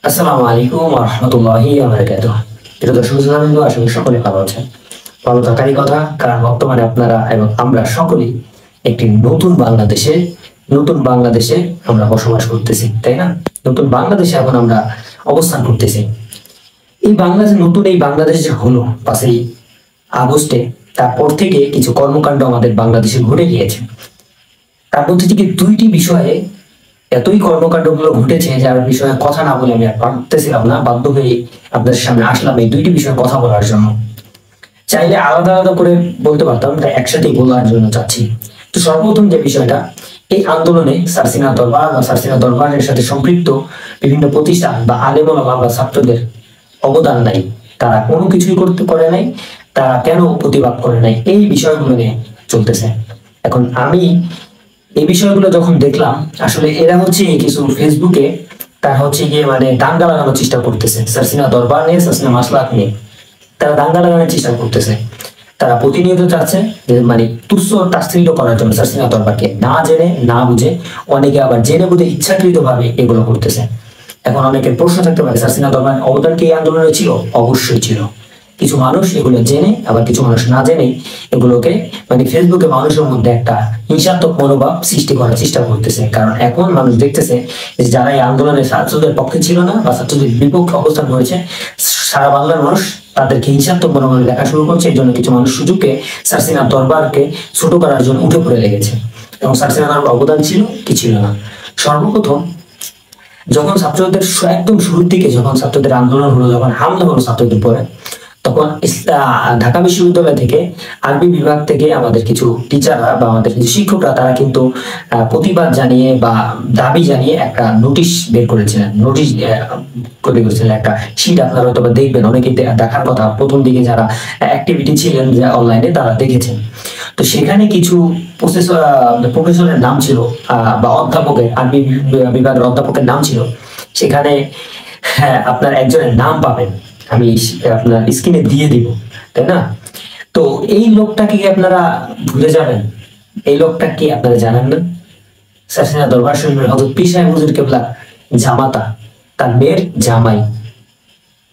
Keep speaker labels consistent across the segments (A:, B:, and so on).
A: আসসালামু আলাইকুম ওয়া রাহমাতুল্লাহি ওয়া বারাকাতুহু। প্রিয় দর্শক শ্রোতাবৃন্দ, আশা করি সকলে ভালো আছেন। ভালো থাকারই কথা, কারণ বর্তমানে আপনারা এবং আমরা সকলেই একটি নতুন বাংলাদেশে আমরা বসবাস করতেছি, তাই না? নতুন বাংলাদেশে এখন আমরা অবস্থান করতেছি। এই বাংলাদেশ যে হলো 5ই আগস্টে, তারপর থেকে কিছু কর্মকাণ্ড আমাদের বাংলাদেশে ঘটে গিয়েছে। তার মধ্যে থেকে দুইটি বিষয়ে এতই কর্মকাণ্ডগুলো ঘটেছে যার বিষয়ে কথা না বলে আমি আর পারতেছিলাম না, বাধ্য হয়ে আপনাদের সামনে আসলাম এই দুইটি বিষয়ে কথা বলার জন্য। চাইলে আলাদা আলাদা করে বলতে পারতাম, তাই একসাথেই বলার জন্য চাচ্ছি। তো সর্বপ্রথম যে বিষয়টা, এই আন্দোলনে সারসিনা দরবার বা সারসিনা দরবারের সাথে সম্পৃক্ত বিভিন্ন প্রতিষ্ঠান বা আলেম ওলামা বা ছাত্রদের অবদান নাই। তারা কোনো কিছুই করতে পারে নাই, তারা কেন প্রতিবাদ করে নাই, এই বিষয়গুলো নিয়ে চলতেছে। এখন আমি এই বিষয়গুলো যখন দেখলাম, আসলে এরা হচ্ছে কিছু ফেসবুকে তারা হচ্ছে গিয়ে মানে দাঙ্গা লাগানোর চেষ্টা করতেছে সারসিনা দরবার নিয়ে, সারসিনা মাসলাক নিয়ে তারা দাঙ্গা লাগানোর চেষ্টা করতেছে। তারা প্রতিনিয়ত চাচ্ছে যে মানে তুচ্ছ তাচ্ছিল্য করার জন্য সারসিনা দরবারকে, না জেনে না বুঝে, অনেকে আবার জেনে বুঝে ইচ্ছাকৃত ভাবে এগুলো করতেছে। এখন অনেকের প্রশ্ন থাকতে পারে, সারসিনা দরবার অবদান কি এই আন্দোলনে ছিল? অবশ্যই ছিল। কিছু মানুষ এগুলো জেনে, আবার কিছু মানুষ না জেনে এগুলোকে মানে ফেসবুকে মানুষের মধ্যে একটা হিংসাত্মক মনোভাব সৃষ্টি করার চেষ্টা করতেছে। কারণ এখন মানুষ দেখতেছে যে যারা এই আন্দোলনের ছাত্রদের পক্ষে ছিল না বা ছাত্রদের বিপক্ষে অবস্থান করেছে, সারা বাংলার মানুষ তাদেরকে হিংসাত্মক মনোভাবে দেখা শুরু করছে। এই জন্য কিছু মানুষ সুযোগকে সারসিনা দরবারকে ছোট করার জন্য উঠে পড়ে লেগেছে। এবং সারসিনা দরবার অবদান ছিল কি ছিল না, সর্বপ্রথম যখন ছাত্রদের একদম শুরুর দিকে যখন ছাত্রদের আন্দোলন হলো, যখন হামলা হলো ছাত্রদের উপরে, তখন ঢাকা বিশ্ববিদ্যালয় থেকে আরবি বিভাগ থেকে আমাদের কিছু টিচাররা বা আমাদের কিছু শিক্ষকরা তারা কিন্তু প্রতিবাদ জানিয়ে বা দাবি জানিয়ে একটা নোটিশ বের করেছিলেন, নোটিশ করে করেছিলেন একটা শীট। আপনারা হয়তো দেখবেন, অনেকেই দেখার কথা, প্রথম দিকে যারা অ্যাক্টিভিটি ছিলেন যে অনলাইনে তারা দেখেছেন। তো সেখানে কিছু প্রফেসরের নাম ছিল বা অধ্যাপকের, আরবি বিভাগের অধ্যাপকের নাম ছিল সেখানে। হ্যাঁ, আপনার একজনের নাম পাবেন, আমি আপনার স্ক্রিনে দিয়ে দিব, তাই না? তো এই লোকটাকে কি আপনারা ভুলে যাবেন? এই লোকটা কি আপনারা জানেন না? সারসিনা দরবার শরীফের হযরত পীর সাহেব হুজুর কেবলা জামাতা, তার মেয়ের জামাই,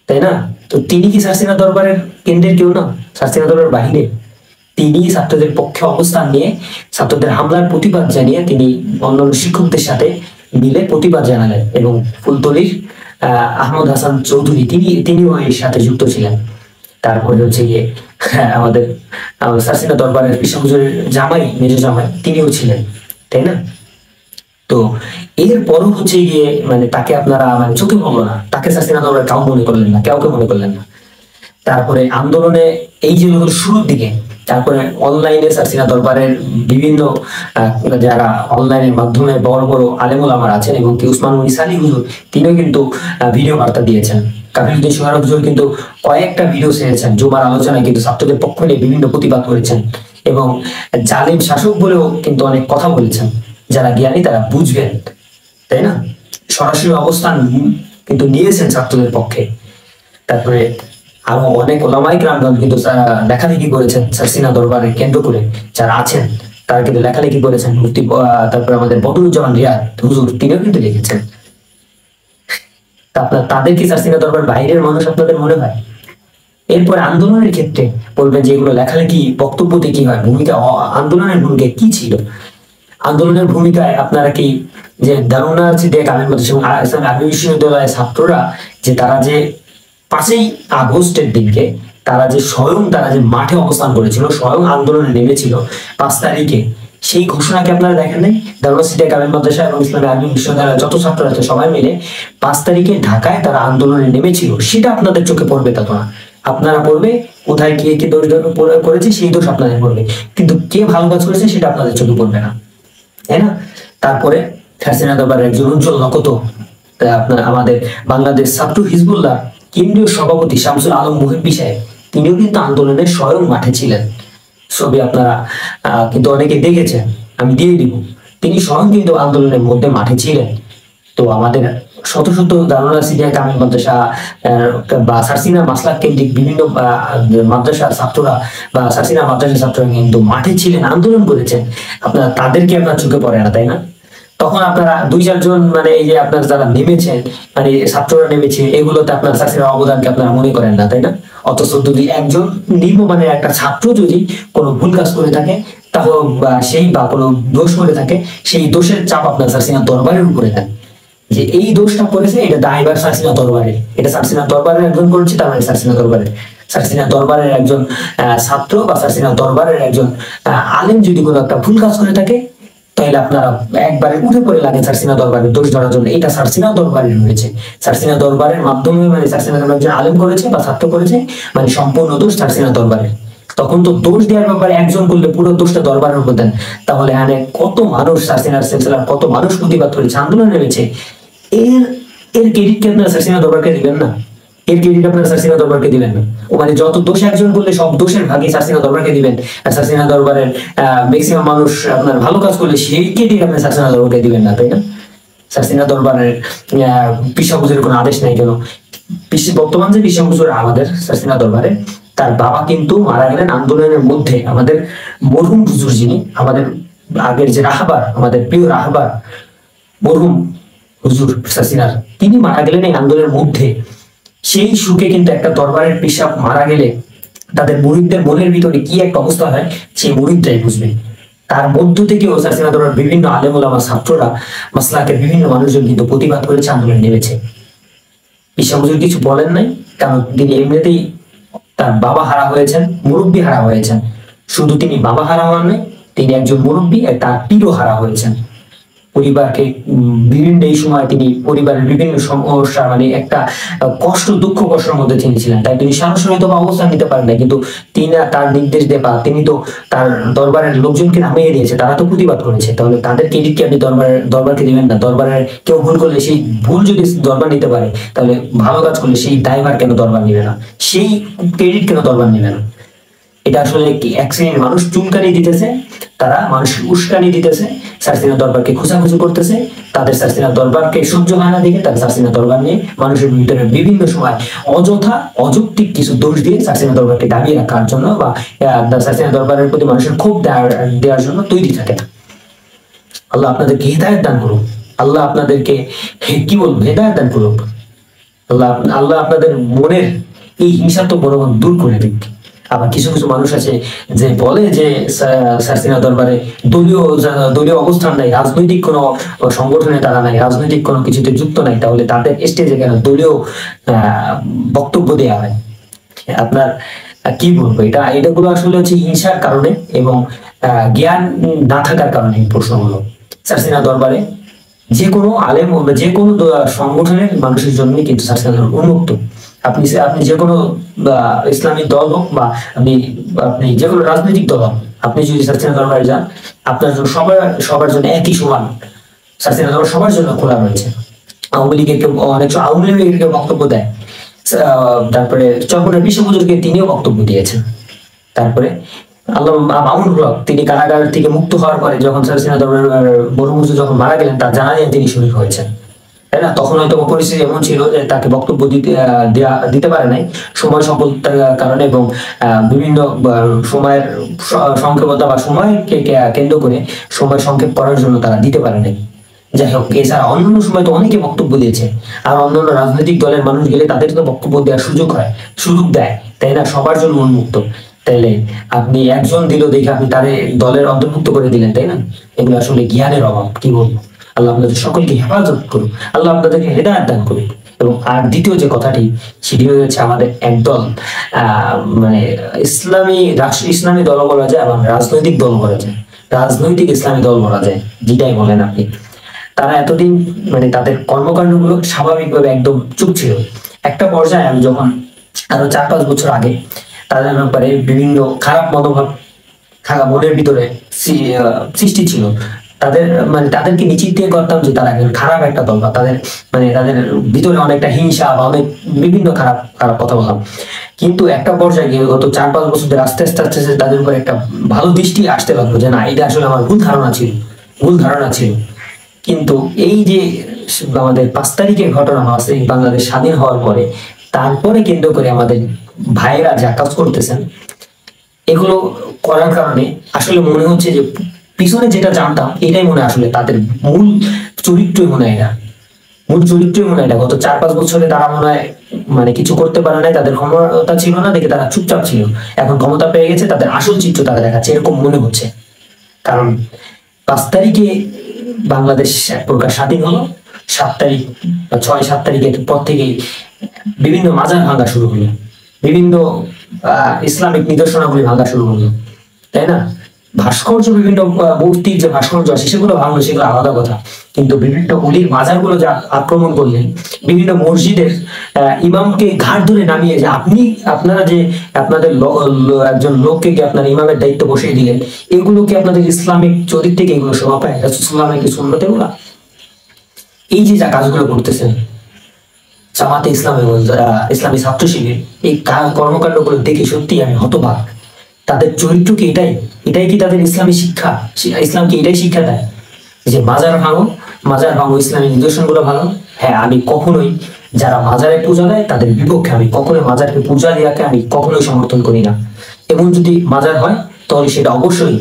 A: তাই না? তো তিনি কি সারসিনা দরবারের কেন্দ্রের কেউ না? সারসিনা দরবারের বাহিরে তিনি ছাত্রদের পক্ষে অবস্থান নিয়ে, ছাত্রদের হামলার প্রতিবাদ জানিয়ে তিনি অন্যান্য শিক্ষকদের সাথে মিলে প্রতিবাদ জানালেন। এবং ফুলতলির আহমদ হাসান চৌধুরী তিনিও এর সাথে যুক্ত ছিলেন। তারপরে হচ্ছে গিয়ে আমাদের সারসিনা দরবারের পীর হুজুরের জামাই, মেজর জামাই, তিনিও ছিলেন, তাই না? তো এরপরও হচ্ছে গিয়ে মানে তাকে আপনারা মানে চোখে পড়লো না, তাকে সারসিনা দরবার কাউ মনে করলেন না, কাউকে মনে করলেন না। তারপরে আন্দোলনে এই যে শুরুর দিকে, তারপরে অনলাইনে সারসিনা দরবারের বিভিন্ন যারা অনলাইনের মাধ্যমে বড় বড় আলেম ওলামা আছেন, এবং কি উসমান গনি সানি হুজুর, তিনিও কিন্তু ভিডিও বার্তা দিয়েছেন। কাফিরুদ্দিন সোহরাব হুজুর কিন্তু কয়েকটা ভিডিও ছেড়েছেন, জুমার আলোচনায় কিন্তু ছাত্রদের পক্ষ নিয়ে বিভিন্ন প্রতিবাদ করেছেন, এবং জালিম শাসক বলেও কিন্তু অনেক কথা বলেছেন। যারা জ্ঞানী তারা বুঝবেন, তাই না? সরাসরি অবস্থান কিন্তু নিয়েছেন ছাত্রদের পক্ষে। তারপরে আরো অনেক ওলামায়ে কেরামগণ কিন্তু লেখালেখি করেছেন সারসিনা দরবারে কেন্দ্র করে, যারা আছেন তারা কিন্তু লেখালেখি করেছেন। মুফতি তারপরে আমাদের বদরুজ্জামান রিয়াদ হুজুর, তিনিও কিন্তু লিখেছেন। তাদের কি সারসিনা দরবার বাইরের মানুষ আপনাদের মনে হয়? এরপরে আন্দোলনের ক্ষেত্রে বলবেন যে এগুলো লেখালেখি বক্তব্যতে কি হয়, ভূমিকা, আন্দোলনের ভূমিকা কি ছিল? আন্দোলনের ভূমিকায় আপনারা কি যে দারুন সিদ্দিক কামিল মাদ্রাসা এবং ইসলামী আরবি বিশ্ববিদ্যালয়ের ছাত্ররা যে তারা যে 5ই আগস্টের দিনকে তারা যে মাঠে অবস্থান করেছিল, স্বয়ং আন্দোলনে নেমেছিল 5 তারিখে, সেই ঘোষণাকে আপনারা দেখেন নাই? দারুন সিদ্দিক কামিল মাদ্রাসা এবং ইসলামী আরবি বিশ্ববিদ্যালয়ের যত ছাত্র আছে সবাই মিলে 5 তারিখে ঢাকায় তারা আন্দোলনে নেমেছিল, সেটা আপনাদের চোখে পড়বে তা তো না। আপনারা পড়বে কোথায় গিয়ে কি দোষ করেছে, সেই দোষ আপনাদের পড়বে, কিন্তু কে ভালো কাজ করেছে সেটা আপনাদের চোখে পড়বে না, তাই না? তারপরে সারসিনা দরবারের একজন উজ্জ্বল নক্ষত্র, আপনার আমাদের বাংলাদেশ ছাত্র হিজবুল্লাহ কেন্দ্রীয় সভাপতি শামসুল আলম মুহিব্বি সাহেব, তিনিও কিন্তু আন্দোলনের স্বয়ং মাঠে ছিলেন। ছবি আপনারা কিন্তু অনেকে দেখেছেন, আমি দিয়ে দিব। তিনি স্বয়ং কিন্তু আন্দোলনের মধ্যে মাঠে ছিলেন। তো আমাদের শত শত দারুন সিদ্দিক কামিল মাদ্রাসা বা সারসিনা মাসলাক কেন্দ্রিক বিভিন্ন মাদ্রাসার ছাত্ররা বা সারসিনা মাদ্রাসার ছাত্ররা কিন্তু মাঠে ছিলেন, আন্দোলন করেছেন। আপনারা তাদেরকে আপনার চোখে পড়ে না, তাই না? তখন আপনারা 2-4 জন মানে এই যে আপনার যারা নেমেছেন, মানে ছাত্ররা নেমেছে, এগুলোতে আপনার স্যারসিনার অবদানকে আপনারা মনে করেন না, তাই না? অথচ যদি একজন নিম্নমানের একটা ছাত্র যদি কোনো ভুল কাজ করে থাকে, তাহলে বা কোনো দোষ করে থাকে, সেই দোষের চাপ আপনার স্যারসিনার দরবারের উপরে দেন, যে এই দোষটা করেছে, এটা দায়ভার সার্সিনা দরবারে, এটা সার্সিনা দরবারের একজন করেছে, তার মানে সার্সিনা দরবারের একজন ছাত্র বা সার্সিনা দরবারের একজন আলেম যদি কোনো একটা ভুল কাজ করে থাকে, তাহলে আপনারা একবারে উঠে পড়ে লাগে সার্সিনা দরবারের দোষ ধরার জন্য। এটা সার্সিনা দরবারের রয়েছে, সার্সিনা দরবারের মাধ্যমে মানে সার্সিনা দরবার একজন আলেম করেছে বা ছাত্র করেছে, মানে সম্পূর্ণ দোষ সার্সিনা দরবারের। তখন তো দোষ দেওয়ার ব্যাপারে একজন করলে পুরো দোষটা দরবারের উপর দেন, তাহলে এখানে কত মানুষ সার্সিনার সিলসিলার কত মানুষ প্রতিবাদ করেছে, আন্দোলন নেমেছে, এর এর ক্রেডিট কি আপনারা সার্সিনা দরবারকে দিবেন না? এর ক্রেডিট আপনারা সার্সিনা দরবারকে দিবেন না? ও মানে যত দোষ একজন করলে সব দোষের ভাগে সার্সিনা দরবারকে দিবেন, আর সার্সিনা দরবারের ম্যাক্সিমাম মানুষ আপনার ভালো কাজ করলে সেই ক্রেডিট আপনার সার্সিনা দরবারকে দিবেন না, তাই না? সার্সিনা দরবারের পিসা হুজুরের কোনো আদেশ নাই কেন? বর্তমান যে পিসা হুজুর আমাদের সার্সিনা দরবারে, তার বাবা কিন্তু মারা গেলেন আন্দোলনের মধ্যে। আমাদের মরহুম হুজুর যিনি আমাদের আগের যে রাহবার, আমাদের প্রিয় রাহবার মরহুম হুজুর সার্সিনার, তিনি মারা গেলেন এই আন্দোলনের মধ্যে। সেই সুখে কিন্তু একটা দরবারের পিসাব মারা গেলে তাদের মুরিদদের মনের ভিতরে কি একটা অবস্থা হয়, সেই মুরিদরাই বুঝবে। তার মধ্য থেকেও সার্সিনা দরবার বিভিন্ন আলেম ওলামা ছাত্ররা মাসলাকের বিভিন্ন মানুষজন কিন্তু প্রতিবাদ করেছে, আন্দোলন নেমেছে। পিসা হুজুর কিছু বলেন নাই, কারণ তিনি এমনিতেই তার বাবা হারা হয়েছেন, মুরব্বী হারা হয়েছেন। শুধু তিনি বাবা হারা হন নাই, তিনি একজন মুরব্বী, তার পীরও হারা হয়েছেন। পরিবারকে বিভিন্ন এই সময় তিনি পরিবারের বিভিন্ন সমস্যা মানে একটা কষ্ট দুঃখ কষ্টের মধ্যে তিনি ছিলেন, তাই তিনি সরাসরি তো অবস্থান নিতে পারেন না, কিন্তু তিনি তার নির্দেশ দিয়ে বা তিনি তো তার দরবারের লোকজনকে নামিয়ে দিয়েছে, তারা তো প্রতিবাদ করেছে, তাহলে তাদের ক্রেডিট কি আপনি দরবারকে দিবেন না? দরবারের কেউ ভুল করলে সেই ভুল যদি দরবার নিতে পারে, তাহলে ভালো কাজ করলে সেই দায়ভার কেন দরবার নিবে না? সেই ক্রেডিট কেন দরবার নিবে না? এটা আসলে কি এক শ্রেণীর মানুষ চুলকানি দিতেছে, তারা মানুষকে উস্কানি দিতেছে, সার্সিনা দরবারকে খোঁচাখুচি করতেছে, তাদের সার্সিনা দরবারকে সহ্য হয় না দেখে তাদের সার্সিনা দরবার নিয়ে মানুষের ভিতরে বিভিন্ন সময় অযথা অযৌক্তিক কিছু দোষ দিয়ে সার্সিনা দরবারকে দাবিয়ে রাখার জন্য বা সার্সিনা দরবারের প্রতি মানুষের ক্ষোভ দেওয়ার জন্য তৈরি থাকে। আল্লাহ আপনাদেরকে হেদায়েত দান করুন, আল্লাহ আপনাদেরকে কি বলবো হেদায়েত দান করুন, আল্লাহ আপনাদের মনের এই হিংসাত্মক মনোভাব দূর করে দিক। আবার কিছু কিছু মানুষ আছে যে বলে যে সার্সিনা দরবারে দলীয় অবস্থান নাই, রাজনৈতিক কোনো সংগঠনে তারা নাই, রাজনৈতিক কোনো কিছুতে যুক্ত নাই, তাহলে তাদের স্টেজে কেন দলীয় বক্তব্য দেওয়া হয়? আপনার কি বলবো, এটাগুলো আসলে হচ্ছে হিংসার কারণে এবং জ্ঞান না থাকার কারণে এই প্রশ্নগুলো। সার্সিনা দরবারে যে কোনো আলেম বা যে কোনো সংগঠনের মানুষের জন্য কিন্তু সার্সিনা দরবার উন্মুক্ত। আপনি যে কোনো ইসলামিক দল হোক বা আপনি যে কোনো রাজনৈতিক দল হোক, আপনি যদি সার্সিনা দরবারে যান, আপনার জন্য সবার জন্য একই সমান। সার্সিনা দরবার সবার জন্য খোলা রয়েছে। আওয়ামী লীগের কেউ অনেক আওয়ামী লীগের কেউ বক্তব্য দেয়, তারপরে চরমনের পিসা হুজুরকে তিনিও বক্তব্য দিয়েছেন। তারপরে আল্লাহ মামুনুল হক তিনি কারাগার থেকে মুক্ত হওয়ার পরে যখন সার্সিনা দরবারের মরহুম হুজুর যখন মারা গেলেন, তার জানাজায় তিনি শহীদ হয়েছেন, তাই না? তখন হয়তো পরিস্থিতি এমন ছিল যে তাকে বক্তব্য দিতে পারে নাই সময় স্বল্পতার কারণে, এবং বিভিন্ন সময়ের সংক্ষেপতা বা সময়কে কেন্দ্র করে সময় সংক্ষেপ করার জন্য তারা দিতে পারে নাই। যাই হোক, এছাড়া অন্যান্য সময় তো অনেকে বক্তব্য দিয়েছে, আর অন্যান্য রাজনৈতিক দলের মানুষ গেলে তাদের তো বক্তব্য দেওয়ার সুযোগ দেয়, তাই না? সবার জন্য উন্মুক্ত। তাইলে আপনি একজন দিল দেখে আপনি তাদের দলের অন্তর্ভুক্ত করে দিলেন, তাই না? এগুলো আসলে জ্ঞানের অভাব, কি বলবো। আল্লাহ আপনাদের সকলকে হেফাজত করুন, আল্লাহ আপনাদেরকে হেদায়েত দান করুন। এবং আর দ্বিতীয় যে কথাটি, সেটি হচ্ছে আমাদের একদল মানে ইসলামী দল বলা যায় এবং রাজনৈতিক দল বলা যায়, রাজনৈতিক ইসলামী দল বলা যায়, যেটাই বলেন আপনি। তারা এতদিন মানে তাদের কর্মকাণ্ডগুলো স্বাভাবিকভাবে একদম চুপ ছিল। একটা পর্যায়ে আমি যখন আরো 4-5 বছর আগে তাদের ব্যাপারে বিভিন্ন খারাপ মনোভাব মনের ভিতরে সৃষ্টি ছিল, তাদেরকে নিশ্চিত দিয়ে করতাম যে তারা খারাপ একটা দল, বা তাদের ভিতরে অনেকটা হিংসা বা অনেক বিভিন্ন খারাপ খারাপ কথা বলতাম। কিন্তু একটা পর্যায়ে গিয়ে গত 4-5 বছর ধরে আস্তে আস্তে তাদের উপর একটা ভালো দৃষ্টি আসতে লাগলো যে না, এটা আসলে আমার ভুল ধারণা ছিল। কিন্তু এই যে আমাদের 5 তারিখের ঘটনা হচ্ছে বাংলাদেশ স্বাধীন হওয়ার পরে, তারপরে কেন্দ্র করে আমাদের ভাইরা যা কাজ করতেছেন, এগুলো করার কারণে আসলে মনে হচ্ছে যে পিছনে যেটা জানতাম এটাই মনে হয় আসলে তাদের মূল চরিত্রই মনে হয় না, মূল চরিত্রই মনে হয় না। গত 4-5 বছরে তারা মনে হয় মানে কিছু করতে পারে নাই, তাদের ক্ষমতা ছিল না দেখে তারা চুপচাপ ছিল। এখন ক্ষমতা পেয়ে গেছে, তাদের আসল চিত্র তারা দেখাচ্ছে, এরকম মনে হচ্ছে। কারণ 5 তারিখে বাংলাদেশ এক প্রকার স্বাধীন হলো, 7 তারিখ বা 6-7 তারিখের পর থেকেই বিভিন্ন মাজার ভাঙা শুরু হলো, বিভিন্ন ইসলামিক নিদর্শনাগুলি ভাঙা শুরু হলো, তাই না? ভাস্কর্য, বিভিন্ন মূর্তির যে ভাস্কর্য আছে সেগুলো ভাঙলো, সেগুলো আলাদা কথা। কিন্তু বিভিন্ন অলির মাজারগুলো যা আক্রমণ করলেন, বিভিন্ন মসজিদের ইমামকে ঘাট ধরে নামিয়ে, যে আপনারা যে আপনাদের একজন লোককে আপনার ইমামের দায়িত্ব বসিয়ে দিলেন, এগুলো কি আপনাদের ইসলামিক চরিত্র থেকে এগুলো শোভা পায়? রাসূলুল্লাহ কি সুন্নতে এগুলা? এই যে যা কাজগুলো করতেছেন জামাতে ইসলাম এবং ইসলামী ছাত্র শিবির, এই কর্মকাণ্ডগুলো দেখে সত্যি আমি হতবাক। তাদের চরিত্র কি এটাই? এটাই কি তাদের ইসলামী শিক্ষা? ইসলাম কি এটাই শিক্ষা দেয় যে মাজার ভাঙো, মাজার ভাঙো, ইসলামী নিদর্শনগুলো ভাঙো? হ্যাঁ, আমি কখনোই যারা মাজারে পূজা দেয় তাদের বিপক্ষে, আমি কখনোই মাজারকে পূজা দেওয়াকে আমি কখনোই সমর্থন করি না। এবং যদি মাজার হয় তাহলে সেটা অবশ্যই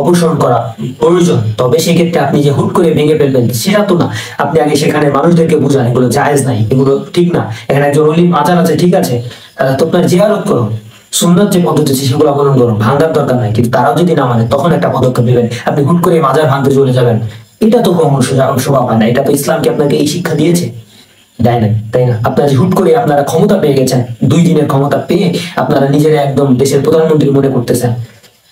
A: অপসারণ করা প্রয়োজন। তবে সেক্ষেত্রে আপনি যে হুট করে ভেঙে ফেলবেন সেটা তো না। আপনি আগে সেখানে মানুষদেরকে বুঝান এগুলো জায়েজ নাই, এগুলো ঠিক না। এখানে একজন অলি মাজার আছে, ঠিক আছে, তো আপনার জিয়ারত করো, সুন্নাত যে পদ্ধতি আছে সেগুলো অবলম্বন করো, ভাঙার দরকার নাই। কিন্তু তারাও যদি না মানে তখন একটা পদক্ষেপ নেবেন। আপনি হুট করে মাজার ভাঙতে চলে যাবেন, এটা তো কোনো শোভা পায় না। এটা তো ইসলামকে আপনাকে এই শিক্ষা দিয়েছে? দেয় না, তাই না? আপনারা যে হুট করে আপনারা ক্ষমতা পেয়ে গেছেন, 2 দিনের ক্ষমতা পেয়ে আপনারা নিজেরা একদম দেশের প্রধানমন্ত্রী মনে করতেছেন।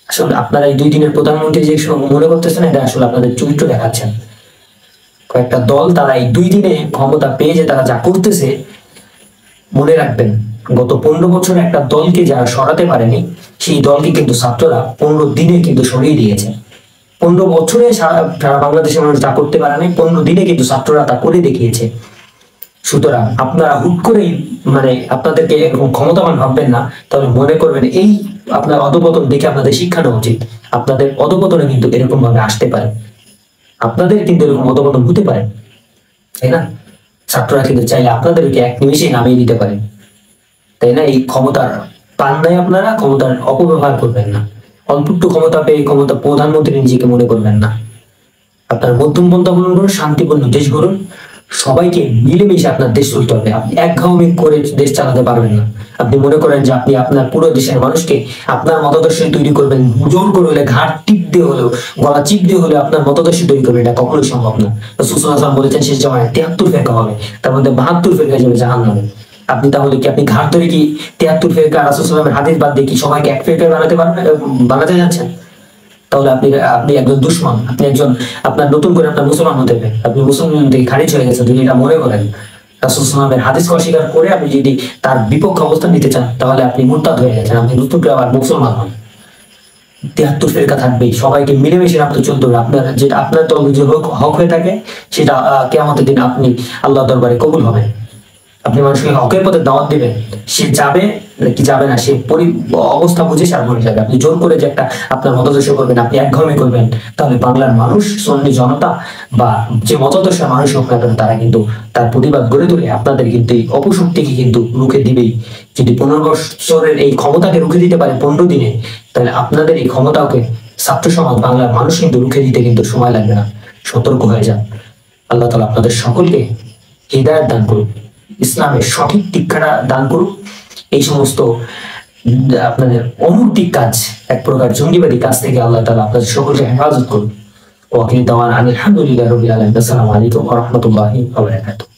A: আসলে আপনারা এই 2 দিনের প্রধানমন্ত্রী যে মনে করতেছেন, এটা আসলে আপনাদের চরিত্র দেখাচ্ছেন। কয়েকটা দল তারা এই 2 দিনে ক্ষমতা পেয়ে যে তারা যা করতেছে, মনে রাখবেন গত 15 বছরে একটা দলকে যারা সরাতে পারেনি, সেই দলকে কিন্তু ছাত্ররা 15 দিনে কিন্তু সরিয়ে দিয়েছে। 15 বছরে সারা বাংলাদেশের মানুষ যা করতে পারে নাই, 15 দিনে কিন্তু ছাত্ররা তা করে দেখিয়েছে। সুতরাং আপনারা হুট করেই মানে আপনাদেরকে এরকম ক্ষমতাবান ভাববেন না। তাহলে মনে করবেন এই আপনার অধপতন দেখে আপনাদের শিক্ষা নেওয়া উচিত। আপনাদের অধপতনে কিন্তু এরকম ভাবে আসতে পারে, আপনাদের কিন্তু এরকম অধপতন হতে পারে, তাই না? ছাত্ররা কিন্তু চাইলে আপনাদেরকে এক নিমিষে নামিয়ে দিতে পারে, তাই না? এই ক্ষমতার পান নাই, আপনারা ক্ষমতার অপব্যবহার করবেন না। অল্প একটু ক্ষমতা পেয়ে ক্ষমতা প্রধানমন্ত্রী নিজেকে মনে করবেন না। আপনার মধ্যম পন্থা গ্রহণ করুন, শান্তিপূর্ণ দেশ গড়ুন, সবাইকে মিলেমিশে আপনার দেশ চলতে হবে। আপনি একঘেয়েমি করে দেশ চালাতে পারবেন না। আপনি মনে করেন যে আপনি আপনার পুরো দেশের মানুষকে আপনার মতাদর্শ তৈরি করবেন, জোর করে হলে, ঘাট টিপ দিয়ে হলেও, গলা চিপ দিয়ে হলেও আপনার মতাদর্শ তৈরি করবেন, এটা কখনোই সম্ভব না। রাসূল সাল্লাল্লাহু আলাইহি ওয়াসাল্লাম বলেছেন শেষ জামানায় 73 ফেরকা হবে, তার মধ্যে 72 ফেরকা যাবে জাহান্নামে। আপনি তাহলে কি আপনি ঘাট ধরে কি 73 ফেরকা রাসূল সাল্লাল্লাহু আলাইহি ওয়াসাল্লামের হাদিস বাদ দিয়ে কি সবাইকে এক ফেরকা বানাতে যাচ্ছেন? তাহলে আপনি আপনি একজন দুশমন, আপনি একজন আপনার নতুন করে আপনার মুসলমান হতে হবে, আপনি মুসলমান থেকে খারিজ হয়ে গেছেন যদি এটা মনে করেন। রাসূল সাল্লাল্লাহু আলাইহি ওয়াসাল্লামের হাদিসকে অস্বীকার করে আপনি যদি তার বিপক্ষে অবস্থান নিতে চান, তাহলে আপনি মুরতাদ হয়ে গেছেন, আপনি নতুন করে আবার মুসলমান হন। 73 ফেরকা থাকবেই, সবাইকে মিলেমিশে আপনার চলতে হবে। আপনার যেটা আপনার তো যে হক হয়ে থাকে সেটা কিয়ামতের দিন আপনি আল্লাহর দরবারে কবুল হবে। আপনি মানুষকে হকের পথে দাওয়াত দিবেন, সে যাবে কি যাবে না সে অবস্থা বুঝে সারমনে যাবে। আপনি জোর করে যে একটা আপনার মতাদর্শ করবেন, আপনি একঘেয়েমি করবেন, তাহলে বাংলার মানুষ, সুন্নি জনতা বা যে মতাদর্শের মানুষ হোক না কেন, তারা কিন্তু তার প্রতিবাদ গড়ে তুলে আপনাদের কিন্তু এই অপশক্তিকে কিন্তু রুখে দিবেই। যদি 15 বছরের এই ক্ষমতাকে রুখে দিতে পারে 15 দিনে, তাহলে আপনাদের এই ক্ষমতাকে ছাত্র সমাজ, বাংলার মানুষ কিন্তু রুখে দিতে কিন্তু সময় লাগবে না। সতর্ক হয়ে যান। আল্লাহ তাআলা আপনাদের সকলকে হিদায়াত দান করুন, ইসলামের সঠিক দীক্ষাটা দান করুন। এই সমস্ত আপনাদের অনৈতিক কাজ, এক প্রকার জঙ্গিবাদী কাজ থেকে আল্লাহ তাআলা আপনাদের সকলকে হেফাজত করুন। ওয়া আখিরু দাওয়ানা আলহামদুলিল্লাহি রাব্বিল আলামিন। আসসালামু আলাইকুম ওয়া রাহমাতুল্লাহি ওয়া বারাকাতুহু।